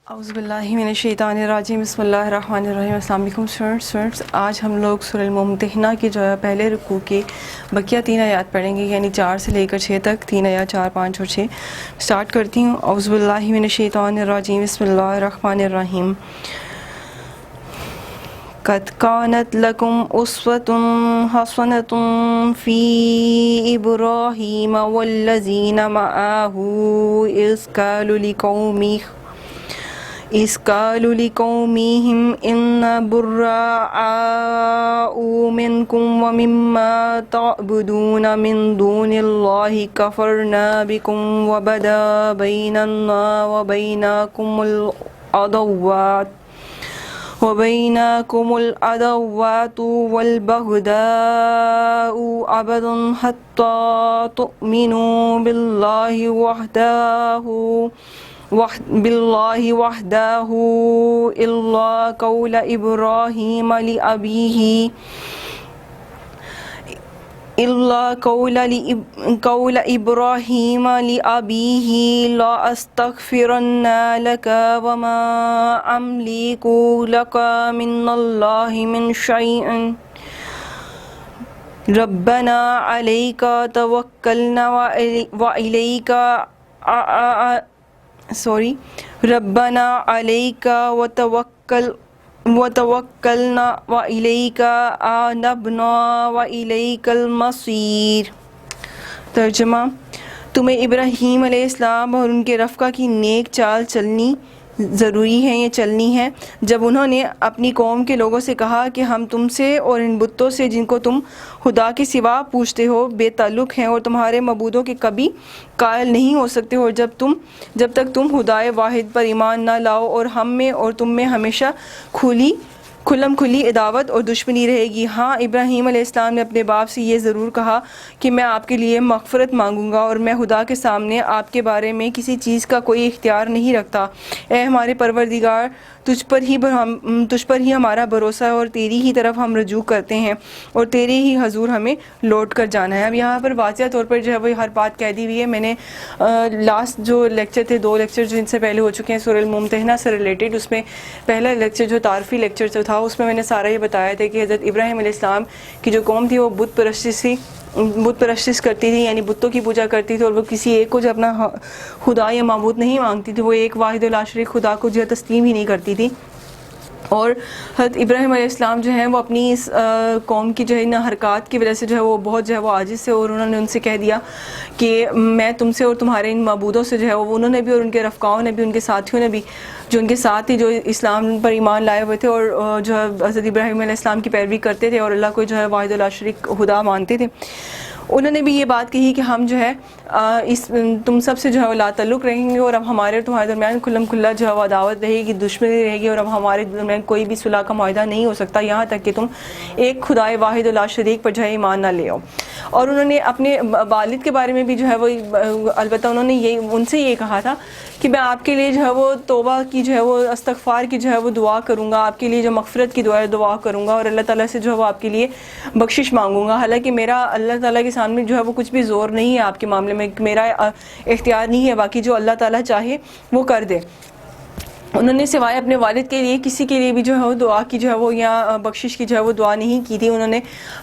اعوذ باللہ من الشیطان الرجیم بسم اللہ الرحمن الرحیم۔ السلام علیکم اسٹوڈنٹس، آج ہم لوگ سورہ الممتحنہ کی جو ہے پہلے رکوع کے بقیہ 3 آیات پڑھیں گے، یعنی 4 سے لے کر 6 تک، 3 آیات 4، 5 اور 6 سٹارٹ کرتی ہوں۔ اعوذ باللہ من الشیطان الرجیم بسم اللہ الرحمن الرحیم۔ قد كانت لكم أسوة حسنة في إبراهيم والذين معه إذ قالوا لقومهم إنا براء منكم ومما تعبدون من دون الله كفرنا بكم وبدا بيننا وبينكم العداوة والبغضاء أبدا حتى تؤمنوا بالله وحده إلا قول إبراهيم لأبيه لا أستغفرن لك وما أملك لك من الله من شيء ربنا عليك توكلنا ربنا عليك وتوكلنا وإليك أنبنا وإليك المصير۔ ترجمہ: تمہیں ابراہیم علیہ السلام اور ان کے رفقا کی نیک چال چلنی ضروری ہے یا چلنی ہے جب انہوں نے اپنی قوم کے لوگوں سے کہا کہ ہم تم سے اور ان بتوں سے جن کو تم خدا کے سوا پوجتے ہو بے تعلق ہیں اور تمہارے معبودوں کے کبھی قائل نہیں ہو سکتے ہو جب تک تم خدائے واحد پر ایمان نہ لاؤ، اور ہم میں اور تم میں ہمیشہ کھلی عداوت اور دشمنی رہے گی۔ ہاں، ابراہیم علیہ السلام نے اپنے باپ سے یہ ضرور کہا کہ میں آپ کے لیے مغفرت مانگوں گا اور میں خدا کے سامنے آپ کے بارے میں کسی چیز کا کوئی اختیار نہیں رکھتا۔ اے ہمارے پروردگار، تجھ پر ہی ہمارا بھروسہ ہے اور تیری ہی طرف ہم رجوع کرتے ہیں اور تیرے ہی حضور ہمیں لوٹ کر جانا ہے۔ اب یہاں پر واضح طور پر جو ہے وہ ہر بات کہہ دی ہوئی ہے۔ میں نے لاسٹ جو لیکچر تھے، 2 لیکچر جو ان سے پہلے ہو چکے ہیں سورہ الممتحنہ سے ریلیٹڈ، اس میں پہلا لیکچر جو تعارفی لیکچر جو تھا اس میں نے سارا یہ بتایا تھا کہ حضرت ابراہیم علیہ السلام کی جو قوم تھی وہ بت پرستش کرتی تھی، یعنی بتوں کی پوجا کرتی تھی، اور وہ کسی ایک کو جو اپنا خدا یا معبود نہیں مانگتی تھی، وہ ایک واحد لا شریک خدا کو جو ہے تسلیم ہی نہیں کرتی تھی۔ اور حضرت ابراہیم علیہ السلام جو ہیں وہ اپنی اس قوم کی جو ہے ان حرکات کی وجہ سے جو ہے وہ بہت جو ہے وہ عاجز سے، اور انہوں نے ان سے کہہ دیا کہ میں تم سے اور تمہارے ان معبودوں سے جو ہے وہ انہوں نے بھی اور ان کے رفقاؤں نے بھی، ان کے ساتھیوں نے بھی جو ان کے ساتھ ہی جو اسلام پر ایمان لائے ہوئے تھے اور جو ہے حضرت ابراہیم علیہ السلام کی پیروی کرتے تھے اور اللہ کو جو ہے واحد لا شریک خدا مانتے تھے، انہوں نے بھی یہ بات کہی کہ ہم جو ہے تم سب سے جو ہے لا تعلق رہیں گے، اور اب ہمارے اور تمہارے درمیان کھلا جو ہے وہ عداوت رہے گی، دشمنی رہے گی، اور اب ہمارے درمیان کوئی بھی صلح کا معاہدہ نہیں ہو سکتا یہاں تک کہ تم ایک خدائے واحد لا شریک پر جو ہے ایمان نہ لے آؤ۔ اور انہوں نے اپنے والد کے بارے میں بھی جو ہے وہ البتہ انہوں نے ان سے یہ کہا تھا کہ میں آپ کے لیے جو ہے وہ توبہ کی جو ہے وہ استغفار کی جو ہے وہ دعا کروں گا، آپ کے لیے جو مغفرت کی دعا کروں گا، اور اللہ تعالیٰ سے جو ہے وہ آپ کے لیے بخشش مانگوں گا، حالانکہ میرا اللہ تعالیٰ کے سامنے جو ہے وہ کچھ بھی زور نہیں ہے آپ کے معاملے میں، میرا اختیار نہیں ہے، باقی جو اللہ تعالیٰ چاہے وہ کر دے۔ انہوں نے سوائے اپنے والد کے لیے کسی کے لیے بھی جو ہے وہ دعا کی جو ہے وہ یا بخشش کی جو ہے وہ دعا نہیں کی تھی، انہوں نے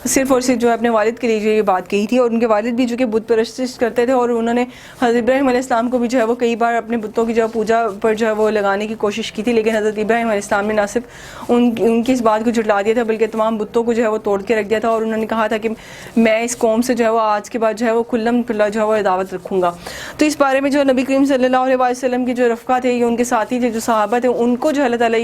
صرف اور صرف جو ہے اپنے والد کے لیے جو یہ بات کہی تھی، اور ان کے والد بھی جو کہ بت پرستش کرتے تھے، اور انہوں نے حضرت ابراہیم علیہ السلام کو بھی جو ہے وہ کئی بار اپنے بتوں کی جو ہے پوجا پر جو ہے وہ لگانے کی کوشش کی تھی، لیکن حضرت ابراہیم علیہ السلام نے نہ صرف ان کی اس بات کو جھٹلا دیا تھا بلکہ تمام بتوں کو جو ہے وہ توڑ کے رکھ دیا تھا، اور انہوں نے کہا تھا کہ میں اس قوم سے جو ہے وہ آج کے بعد جو ہے وہ کھلا جو ہے وہ عداوت رکھوں گا۔ تو اس بارے میں جو نبی کریم صلی اللہ علیہ وسلم کے جو رفقا تھے یا ان کے ساتھی تھے جو صحابہ تھے، ان کو جو اللہ تعالیٰ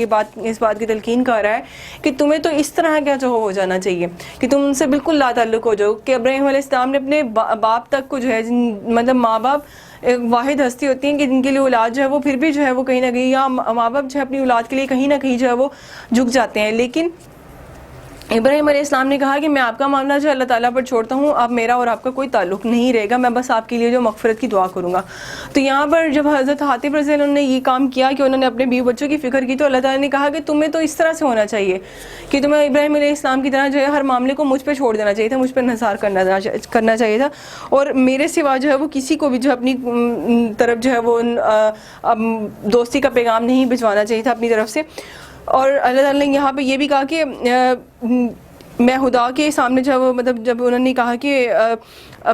اس بات کی تلقین کر رہا ہے کہ تمہیں تو اس طرح کا جو ہو جانا چاہیے کہ تم ان سے بالکل لا تعلق ہو جاؤ، کہ ابراہیم علیہ السلام نے اپنے باپ تک کو جو ہے مطلب ماں باپ ایک واحد ہستی ہوتی ہیں کہ جن کے لیے اولاد جو ہے وہ پھر بھی جو ہے وہ کہیں نہ کہیں، یا ماں باپ جو ہے اپنی اولاد کے لیے کہیں نہ کہیں جو ہے وہ جھک جاتے ہیں، لیکن ابراہیم علیہ السلام نے کہا کہ میں آپ کا معاملہ جو اللہ تعالیٰ پر چھوڑتا ہوں، اب میرا اور آپ کا کوئی تعلق نہیں رہے گا، میں بس آپ کے لیے جو مغفرت کی دعا کروں گا۔ تو یہاں پر جب حضرت حاتب رضی اللہ عنہ نے یہ کام کیا کہ انہوں نے اپنے بیوی بچوں کی فکر کی، تو اللہ تعالیٰ نے کہا کہ تمہیں تو اس طرح سے ہونا چاہیے کہ تمہیں ابراہیم علیہ السلام کی طرح جو ہے ہر معاملے کو مجھ پہ چھوڑ دینا چاہیے تھا، مجھ پہ انحصار کرنا چاہیے تھا، اور میرے سوا جو ہے وہ کسی کو بھی جو اپنی طرف جو ہے وہ دوستی کا پیغام نہیں بھجوانا چاہیے تھا اپنی طرف سے۔ اور اللہ تعالیٰ نے یہاں پہ یہ بھی کہا کہ میں خدا کے سامنے جو ہے وہ مطلب جب انہوں نے کہا کہ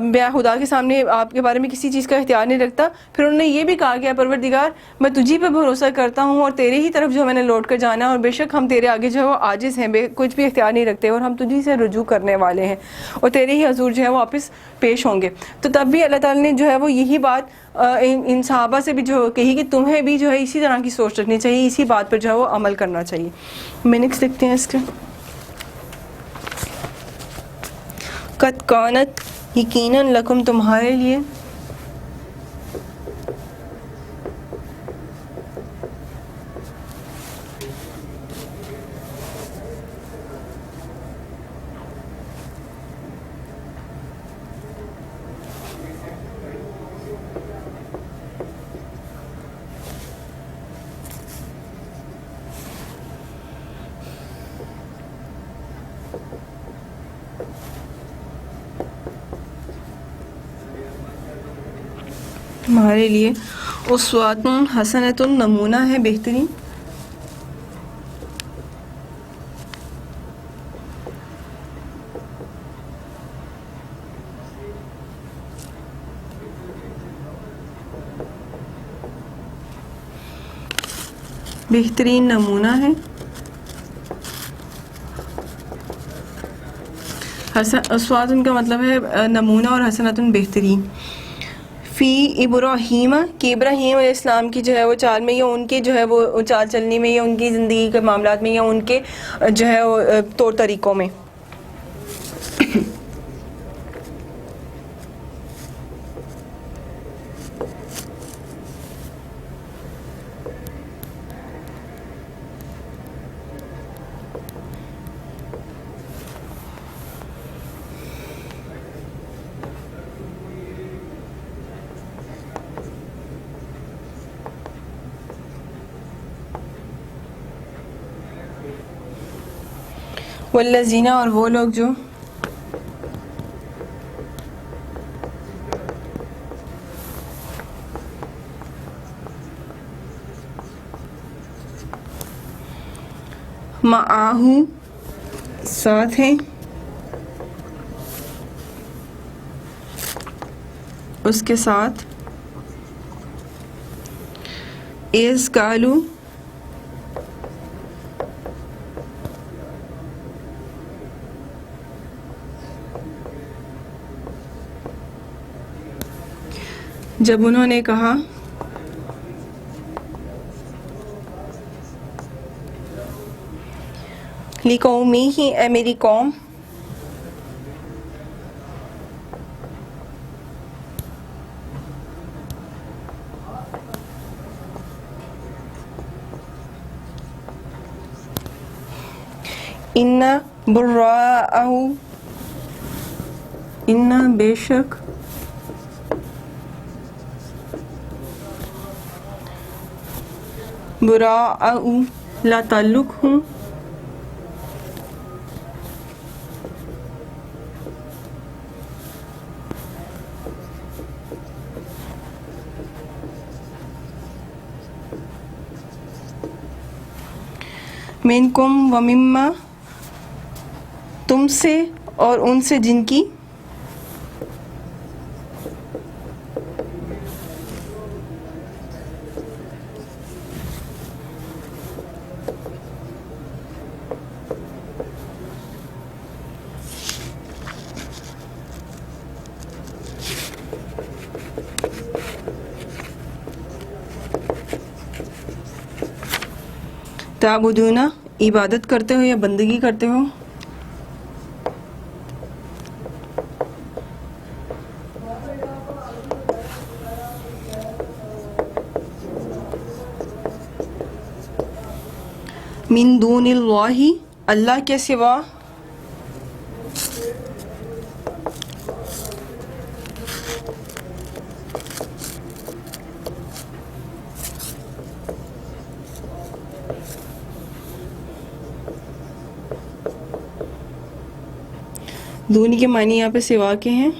میں خدا کے سامنے آپ کے بارے میں کسی چیز کا اختیار نہیں رکھتا، پھر انہوں نے یہ بھی کہا کہ اے پروردگار میں تجھی پہ بھروسہ کرتا ہوں اور تیرے ہی طرف جو میں نے لوٹ کر جانا ہے، اور بے شک ہم تیرے آگے جو ہے وہ عاجز ہیں، کچھ بھی اختیار نہیں رکھتے، اور ہم تجھی سے رجوع کرنے والے ہیں اور تیرے ہی حضور جو ہے وہ واپس پیش ہوں گے۔ تو تب بھی اللہ تعالیٰ نے جو ہے وہ یہی بات ان صحابہ سے بھی جو کہی کہ تمہیں بھی جو ہے اسی طرح کی سوچ رکھنی چاہیے، اسی بات پر جو ہے وہ عمل کرنا چاہیے۔ میں نیکسٹ دیکھتے ہیں اس کا۔ قد کانت یقیناً لکم تمہارے لیے تمہارے لیے اسوۃ حسنۃ نمونہ ہے بہترین، بہترین نمونہ ہے۔ اسوۃ کا مطلب ہے نمونہ اور حسنۃ بہترین۔ فی ابراہیم کہ ابراہیم علیہ السلام کی جو ہے وہ چال میں، یا ان کے جو ہے وہ چال چلنے میں، یا ان کی زندگی کے معاملات میں، یا ان کے جو ہے وہ طور طریقوں میں۔ والذین اور وہ لوگ جو معاہ ساتھ ہیں، اس کے ساتھ، اذ قالوا جب انہوں نے کہا، لقومہ اے میری قوم، ان براء ان بے شک براء لا تعلق ہوں منکم و مما تم سے اور ان سے جن کی تعبدون عبادت کرتے ہو یا بندگی کرتے ہو، من دون اللہ اللہ کے سوا، دونی کے معنی یہاں پہ سوا کے ہیں.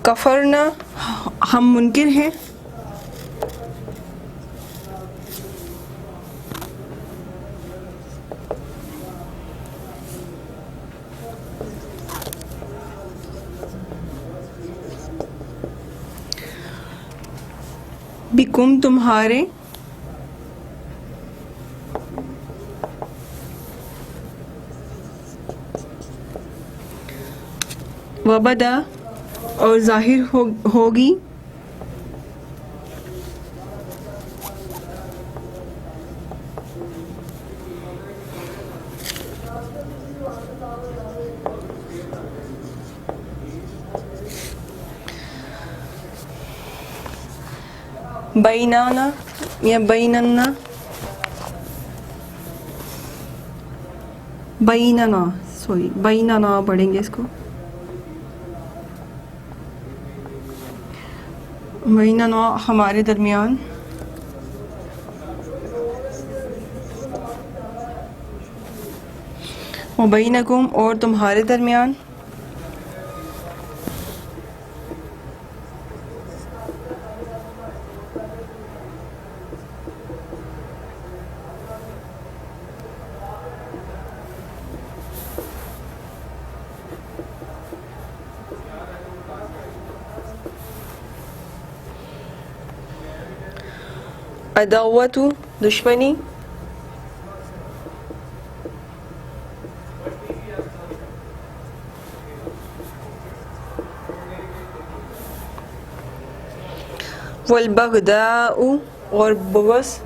کفرنا ہم منکر ہیں. بکم تمہارے. وبدا اور ظاہر ہوگی. بینانا یا بیننا. بیننا پڑھیں گے اس کو. بیننا ہمارے درمیان. وبینکم اور تمہارے درمیان. عداوت دشمنی. والبغضاء اور بغض.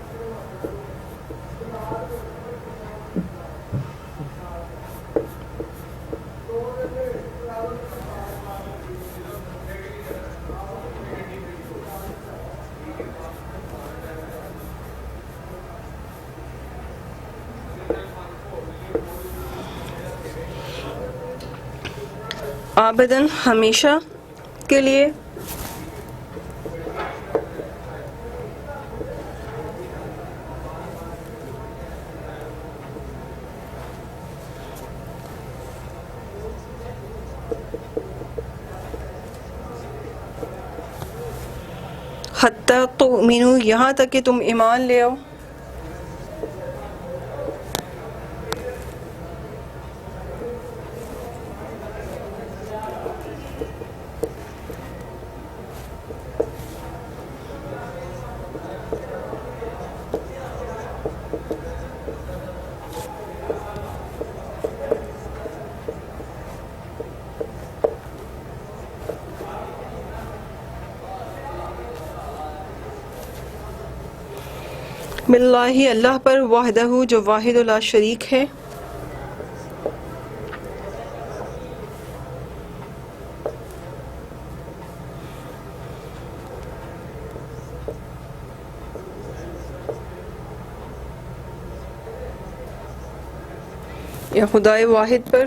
آبداً ہمیشہ کے لیے. حتیٰ تؤمنوا یہاں تک کہ تم ایمان لے آؤ. باللہ اللہ پر. وحدہ جو واحد لا شریک ہے. یا خدائے واحد پر.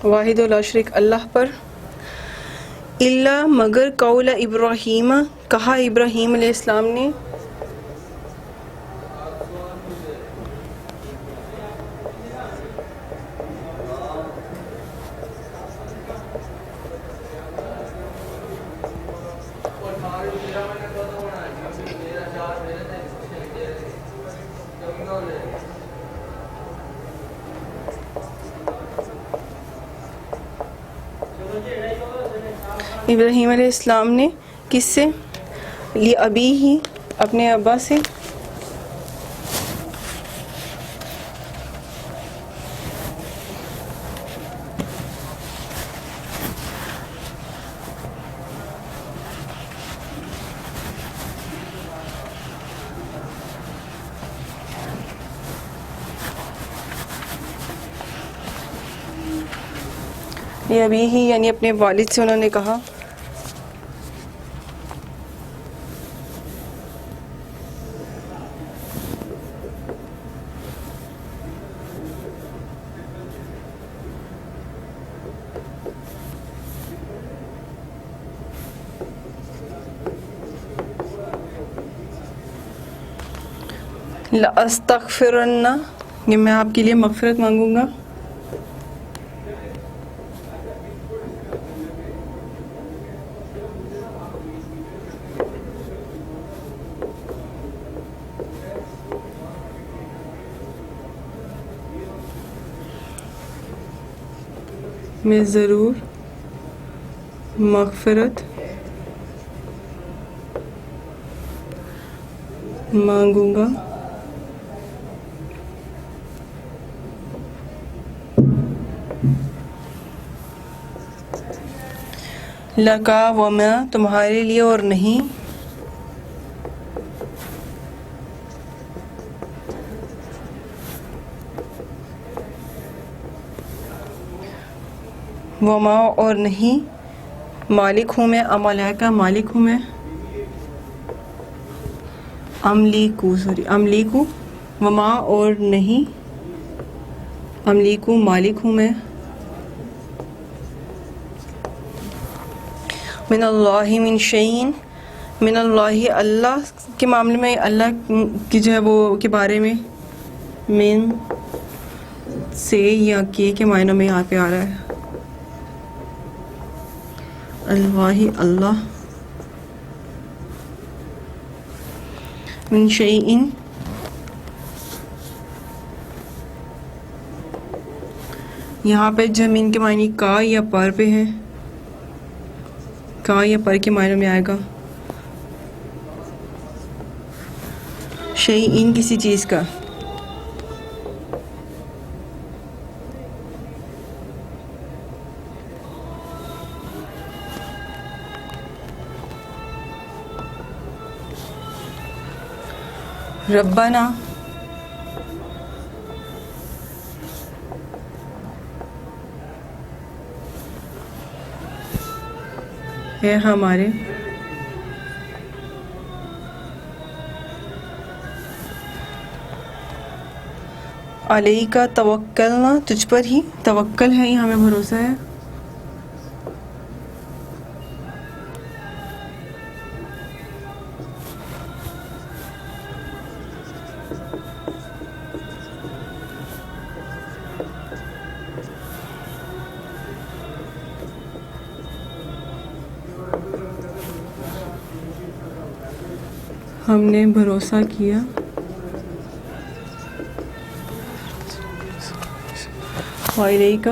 واحد لا شریک اللہ پر. الا مگر قول ابراہیم کہا ابراہیم علیہ السلام نے. ابراہیم علیہ السلام نے کس سے؟ ابی ہی اپنے ابا سے. ابی ہی یعنی اپنے والد سے انہوں نے کہا. لَأَسْتَغْفِرَنَّ، یہ میں آپ کے لیے مغفرت مانگوں گا. میں ضرور مغفرت مانگوں گا. لَکَ وَمَا، تمہارے لیے اور نہیں. وما، اور نہیں. مالک ہوں میں، املاکا، مالک ہوں میں. املیکو، وما، اور نہیں. املیکو، مالک ہوں میں. من اللہ، من شیئن، من اللہ، اللہ کے معاملے میں، اللہ کی جو ہے وہ کے بارے میں. من سے یا کے معنی میں یہاں پہ آ رہا ہے. اللہ، اللہ. من شیئن، یہاں پہ جمین کے معنی کا یا پر پہ ہے. کا یا پر کے معنی میں آئے گا. شیئن، کسی چیز کا. ربنا، اے ہمارے. علیکا توکلنا، تجھ پر ہی توکل ہے، یہ ہمیں بھروسہ ہے. ہم نے بھروسہ کیا. وَإِلَيْكَ،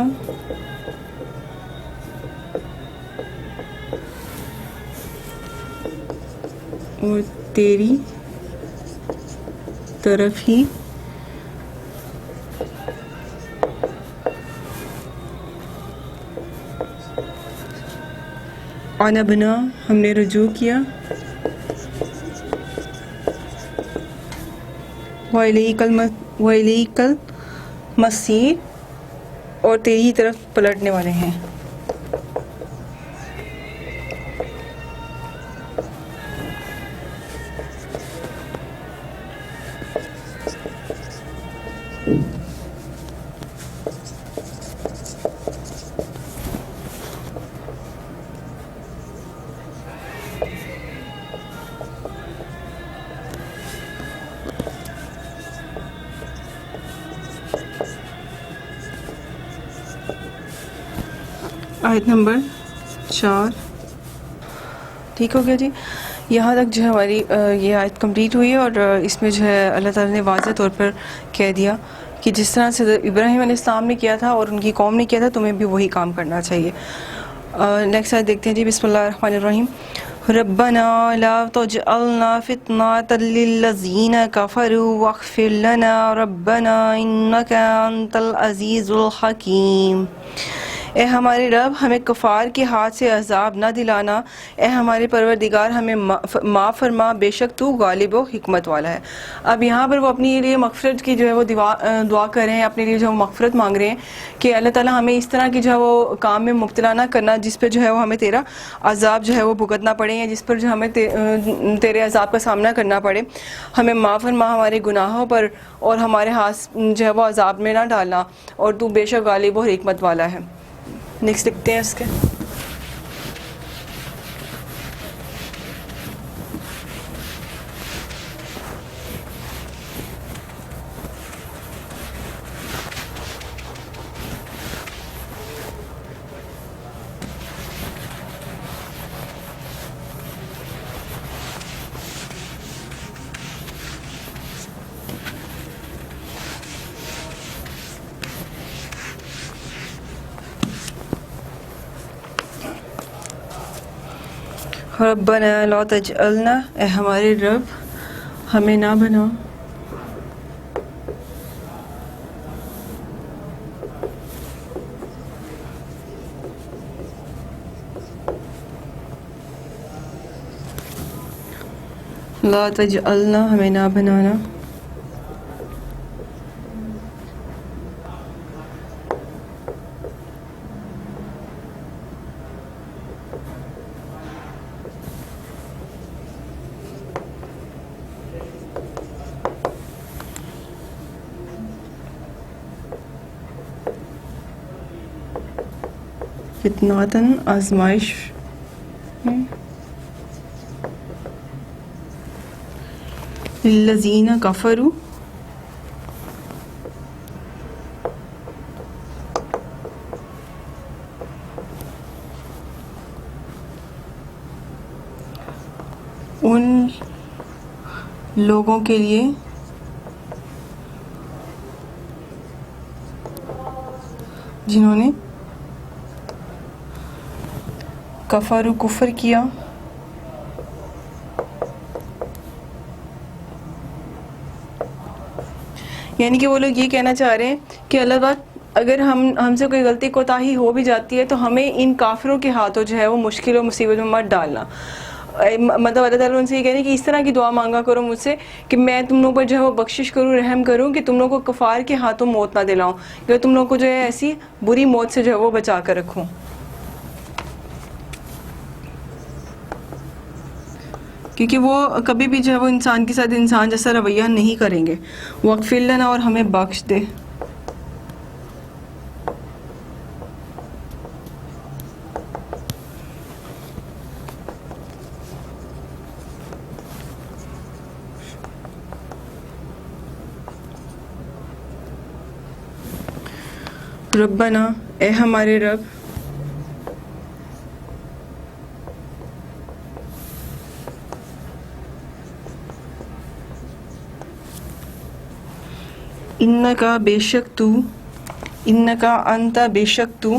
اور تیری طرف ہی. عنبنا، ہم نے رجوع کیا. وَإِلَيْكَ الْمَصِيرُ، اور تیری طرف پلٹنے والے ہیں. آیت نمبر 4. ٹھیک ہو گیا جی. یہاں تک جو ہے ہماری یہ آیت کمپلیٹ ہوئی ہے، اور اس میں جو ہے اللہ تعالیٰ نے واضح طور پر کہہ دیا کہ جس طرح سے ابراہیم علیہ السلام نے کیا تھا اور ان کی قوم نے کیا تھا، تمہیں بھی وہی کام کرنا چاہیے. نیکسٹ آیت دیکھتے ہیں جی. بسم اللہ الرحمن الرحیم. ربنا لا تجعلنا فتنة للذین کفروا واغفر لنا ربنا انک انت العزیز الحکیم. اے ہمارے رب، ہمیں کفار کے ہاتھ سے عذاب نہ دلانا. اے ہمارے پروردگار، ہمیں معاف فرما، بے شک تو غالب و حکمت والا ہے. اب یہاں پر وہ اپنی لیے مغفرت کی جو ہے وہ دعا کر رہے ہیں، اپنے لیے جو مغفرت مانگ رہے ہیں کہ اللہ تعالیٰ ہمیں اس طرح کی جو ہے وہ کام میں مبتلا نہ کرنا جس پہ جو ہے وہ ہمیں تیرا عذاب جو ہے وہ بھگتنا پڑے، یا جس پر جو ہمیں تیرے عذاب کا سامنا کرنا پڑے. ہمیں معاف فرما ہمارے گناہوں پر، اور ہمارے ہاتھ جو ہے وہ عذاب میں نہ ڈالنا، اور تو بے شک غالب و حکمت والا ہے. نیکسٹ لکھتے ہیں اس کے. ربنا لا تجعلنا، اے ہمارے رب ہمیں نہ بنا لا تجعلنا، ہمیں نہ بنانا فتناتن، آزمائش میں، للذین کفروا، ان لوگوں کے لیے جنہوں نے کفر و کفر کیا، یعنی کہ وہ لوگ یہ کہنا چاہ رہے ہیں کہ اللہ تعالیٰ اگر ہم سے کوئی غلطی کوتاہی ہو بھی جاتی ہے تو ہمیں ان کافروں کے ہاتھوں جو ہے وہ مشکل و مصیبت میں مت ڈالنا. مطلب اللہ تعالیٰ ان سے یہ کہہ رہے ہیں کہ اس طرح کی دعا مانگا کرو مجھ سے کہ میں تم لوگوں پر جو ہے وہ بخشش کروں، رحم کروں، کہ تم لوگوں کو کفار کے ہاتھوں موت نہ دلاؤں، کہ تم لوگوں کو جو ہے ایسی بری موت سے جو ہے وہ بچا کر رکھوں. کیونکہ وہ کبھی بھی جو ہے وہ انسان کے ساتھ انسان جیسا رویہ نہیں کریں گے. واغفر لنا، اور ہمیں بخش دے. ربنا، اے ہمارے رب، انکا، بے شک تو، انکا انت، بے شک تو،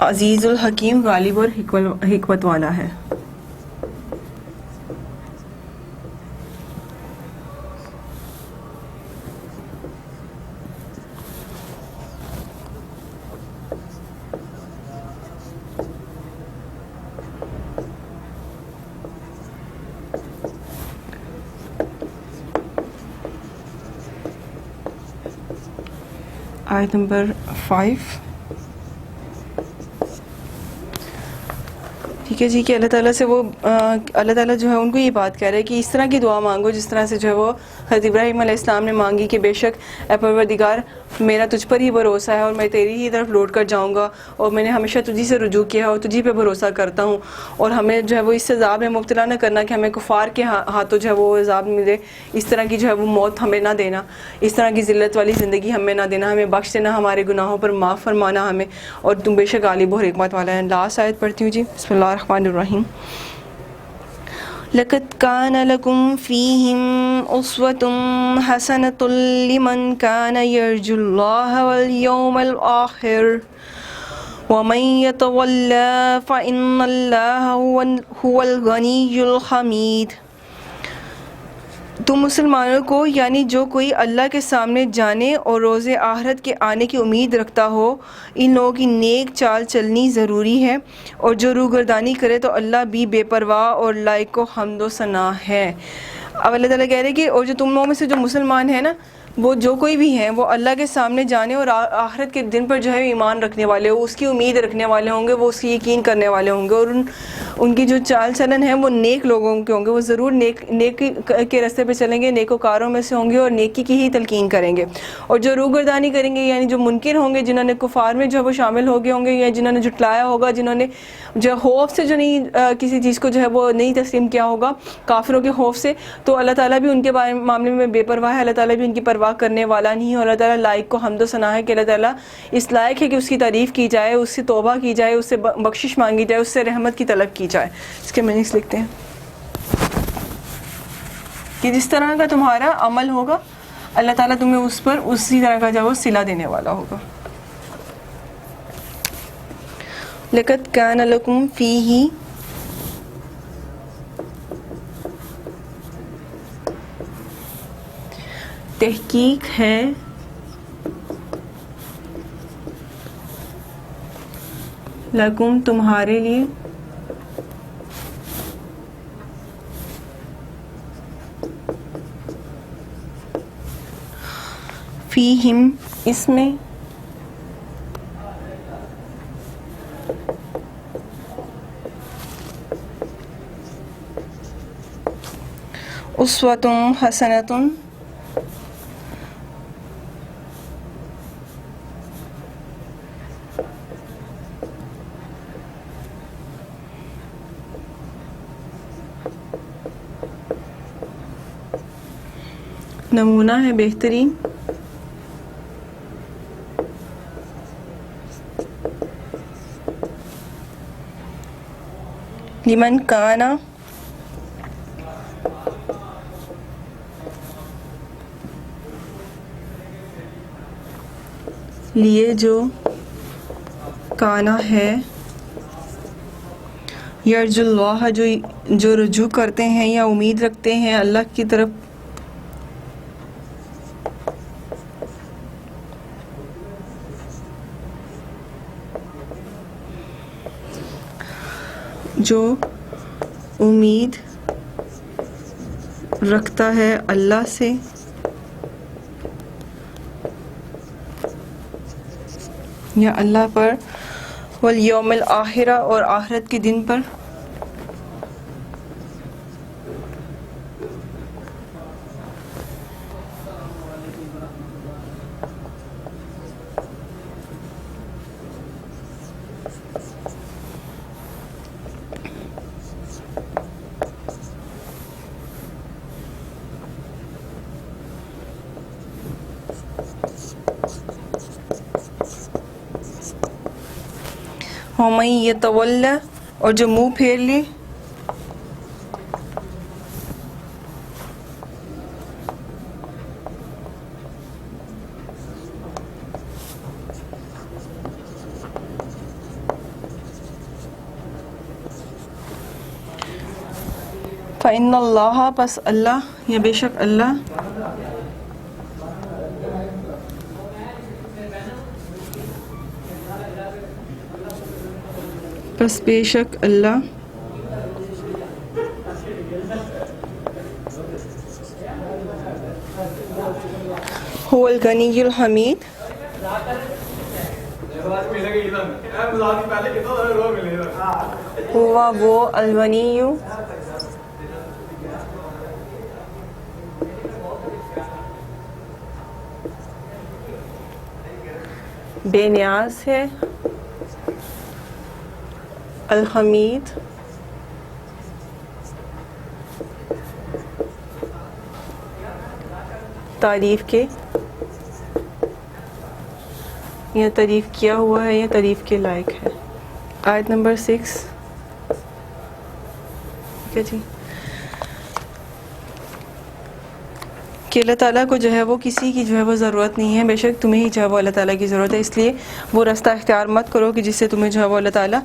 عزیز الحکیم، غالب اور حکمت والا ہے. آیت نمبر 5. ٹھیک ہے جی، کہ اللہ تعالیٰ سے وہ اللہ تعالیٰ جو ہے ان کو یہ بات کہہ رہے ہیں کہ اس طرح کی دعا مانگو جس طرح سے جو ہے وہ حضرت ابراہیم علیہ السلام نے مانگی کہ بے شک اے پروردگار میرا تجھ پر ہی بھروسہ ہے اور میں تیری ہی طرف لوٹ کر جاؤں گا، اور میں نے ہمیشہ تجھی سے رجوع کیا ہے اور تجھی پہ بھروسہ کرتا ہوں، اور ہمیں جو ہے وہ اس عذاب میں مبتلا نہ کرنا کہ ہمیں کفار کے ہاتھوں جو ہے وہ عذاب ملے. اس طرح کی جو ہے وہ موت ہمیں نہ دینا، اس طرح کی ذلت والی زندگی ہمیں نہ دینا، ہمیں بخش دینا، ہمارے گناہوں پر معاف فرمانا ہمیں، اور تم بے شک غالب اور حکمت والا ہے. لاسٹ آیت پڑھتی ہوں جی. بسم اللہ الرحمن الرحیم. لَقَدْ كَانَ لَكُمْ فِيهِمْ أُسْوَةٌ حَسَنَةٌ لِمَنْ كَانَ يَرْجُو اللَّهَ وَالْيَوْمَ الْآخِرَ وَمَنْ يَتَوَلَّ فَإِنَّ اللَّهَ هُوَ الْغَنِيُّ الْحَمِيدُ. تم مسلمانوں کو، یعنی جو کوئی اللہ کے سامنے جانے اور روز آخرت کے آنے کی امید رکھتا ہو، ان لوگوں کی نیک چال چلنی ضروری ہے، اور جو روگردانی کرے تو اللہ بھی بے پرواہ اور لائق و حمد و ثنا ہے. اب اللہ تعالیٰ کہہ رہے ہیں کہ اور جو تم لوگوں میں سے جو مسلمان ہیں نا، وہ جو کوئی بھی ہیں وہ اللہ کے سامنے جانے اور آخرت کے دن پر جو ہے ایمان رکھنے والے ہو، اس کی امید رکھنے والے ہوں گے، وہ اس کی یقین کرنے والے ہوں گے، اور ان کی جو چال چلن ہے وہ نیک لوگوں کے ہوں گے، وہ ضرور نیک کے راستے پہ چلیں گے، نیک وکاروں میں سے ہوں گے اور نیکی کی ہی تلقین کریں گے. اور جو روگردانی کریں گے، یعنی جو منکر ہوں گے، جنہوں نے کفار میں جو ہے وہ شامل ہو گئے ہوں گے، یا جنہوں نے جھٹلایا ہوگا، جنہوں نے جو خوف سے جو نہیں کسی چیز کو جو ہے وہ نہیں تسلیم کیا ہوگا، کافروں کے خوف سے، تو اللہ تعالیٰ بھی ان کے معاملے میں بے پرواہ ہے، اللہ تعالیٰ بھی ان کی پرواہ پرواہ کرنے والا نہیں ہے، اور اللہ تعالیٰ لائق کو حمد و ثنا ہے کہ اللہ تعالیٰ اس لائق ہے کہ اس کی تعریف کی جائے، اس سے توبہ کی جائے، اس سے بخشش مانگی جائے، اس سے رحمت کی طلب کی جائے. اس کے میننگس لکھتے ہیں کہ جس طرح کا تمہارا عمل ہوگا اللہ تعالیٰ تمہیں اس پر اسی طرح کا جو وہ صلہ دینے والا ہوگا. لَقَدْ كَانَ لَكُمْ فِيهِ تحقیق ہے لکم تمہارے لیے فیہم اس میں اسوۃ حسنۃ نمونہ ہے بہترین لمن کانا لیے جو کانا ہے یرجو اللہ جو رجوع کرتے ہیں یا امید رکھتے ہیں اللہ کی طرف جو امید رکھتا ہے اللہ سے یا اللہ پر والیوم الآخرہ اور آخرت کے دن پر وَمَن يَتَوَلَّ اور جو منہ پھیر لے فَإِنَّ اللَّهَ پس اللہ یا بے شک اللہ پس بے شک اللہ هو الغنی الحمید ہوا وہ الغنی بے نیاز ہے الحمید تعریف کے یا تعریف کیا ہوا ہے یا تعریف کے لائق ہے. آیت نمبر 6 ٹھیک ہے جی کہ اللہ تعالیٰ کو جو ہے وہ کسی کی جو ہے وہ ضرورت نہیں ہے، بے شک تمہیں ہی جو ہے وہ اللہ تعالیٰ کی ضرورت ہے، اس لیے وہ راستہ اختیار مت کرو کہ جس سے تمہیں جو ہے وہ اللہ تعالیٰ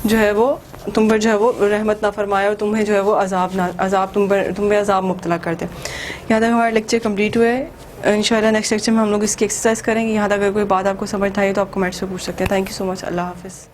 جو ہے وہ تم پر جو ہے وہ رحمت نہ فرمائے اور تمہیں جو ہے وہ تم پہ عذاب مبتلا کر دے. یہاں تک ہمارا لیکچر کمپلیٹ ہوا ہے. انشاءاللہ نیکسٹ لیکچر میں ہم لوگ اس کی ایکسرسائز کریں گے. یہاں تک اگر کوئی بات آپ کو سمجھ آئی تو آپ کمنٹس میں پوچھ سکتے ہیں. تھینک یو سو مچ. اللہ حافظ.